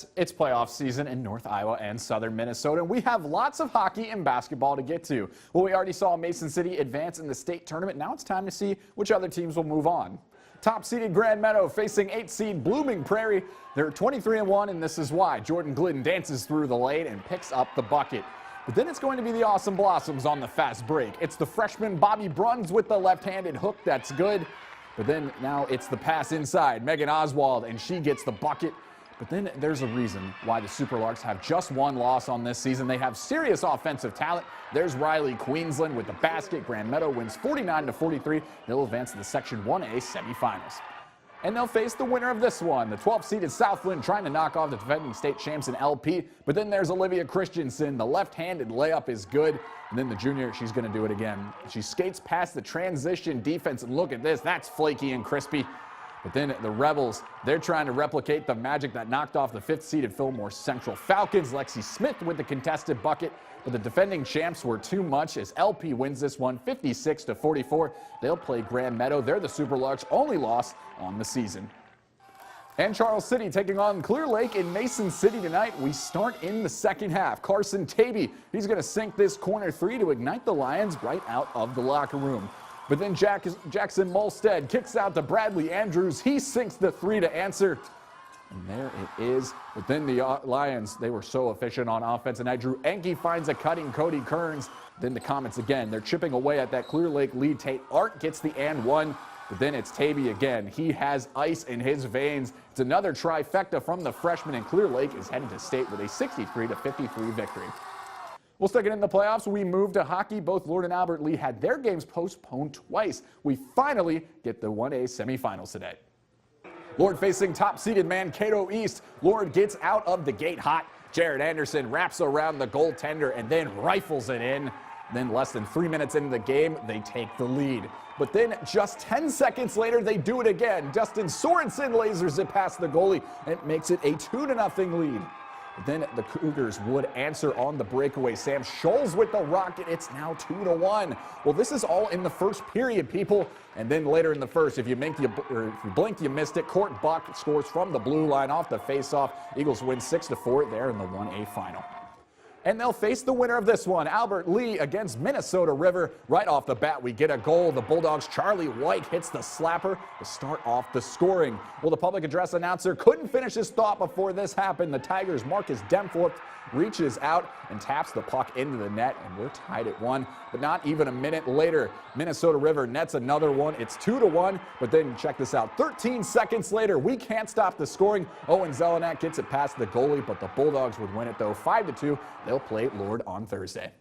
Yes, it's playoff season in North Iowa and Southern Minnesota, and we have lots of hockey and basketball to get to. Well, we already saw Mason City advance in the state tournament. Now it's time to see which other teams will move on. Top-seeded Grand Meadow facing 8-seed Blooming Prairie. They're 23-1, and this is why. Jordan Glidden dances through the lane and picks up the bucket. But then it's going to be the Awesome Blossoms on the fast break. It's the freshman Bobby Bruns with the left-handed hook that's good. But then now it's the pass inside. Megan Oswald, and she gets the bucket. But then there's a reason why the Superlarks have just one loss on this season. They have serious offensive talent. There's Riley Queensland with the basket. Grand Meadow wins 49-43. They'll advance to the Section 1A semifinals. And they'll face the winner of this one, the 12th-seeded Southland, trying to knock off the defending state champs in LP. But then there's Olivia Christensen. The left-handed layup is good. And then the junior, she's going to do it again. She skates past the transition defense, and look at this. That's flaky and crispy. But then the Rebels, they're trying to replicate the magic that knocked off the 5th-seeded Fillmore Central Falcons. Lexi Smith with the contested bucket. But the defending champs were too much as LP wins this one 56-44. They'll play Grand Meadow. They're the Superlarks' only loss on the season. And Charles City taking on Clear Lake in Mason City tonight. We start in the second half. Carson Tavy, he's going to sink this corner three to ignite the Lions right out of the locker room. But then Jackson Molstead kicks out to Bradley Andrews. He sinks the three to answer. And there it is. But then the Lions, they were so efficient on offense. And Drew Enke finds a cutting Cody Kearns. Then the Comets again. They're chipping away at that Clear Lake lead. Tate Art gets the and one. But then it's Tavy again. He has ice in his veins. It's another trifecta from the freshman, and Clear Lake is headed to state with a 63-53 victory. We'll stick it in the playoffs. We move to hockey. Both Lord and Albert Lee had their games postponed twice. We finally get the 1A semifinals today. Lord facing top-seeded Mankato East. Lord gets out of the gate hot. Jared Anderson wraps around the goaltender and then rifles it in. Then less than 3 minutes into the game, they take the lead. But then just 10 seconds later, they do it again. Dustin Sorensen lasers it past the goalie and it makes it a 2-0 lead. But then the Cougars would answer on the breakaway. Sam Scholes with the rocket. It's now 2-1. Well, this is all in the first period, people. And then later in the first, if you blink, you missed it. Court Buck scores from the blue line off the faceoff. Eagles win 6-4 there in the 1A final. And they'll face the winner of this one, Albert Lee against Minnesota River. Right off the bat, we get a goal. The Bulldogs' Charlie White hits the slapper to start off the scoring. Well, the public address announcer couldn't finish his thought before this happened. The Tigers' Marcus Demforth reaches out and taps the puck into the net, and we're tied at 1. But not even a minute later, Minnesota River nets another one. It's 2-1, but then check this out. 13 seconds later, we can't stop the scoring. Owen Zelenak gets it past the goalie, but the Bulldogs would win it, though, 5-2. They'll play Lord on Thursday.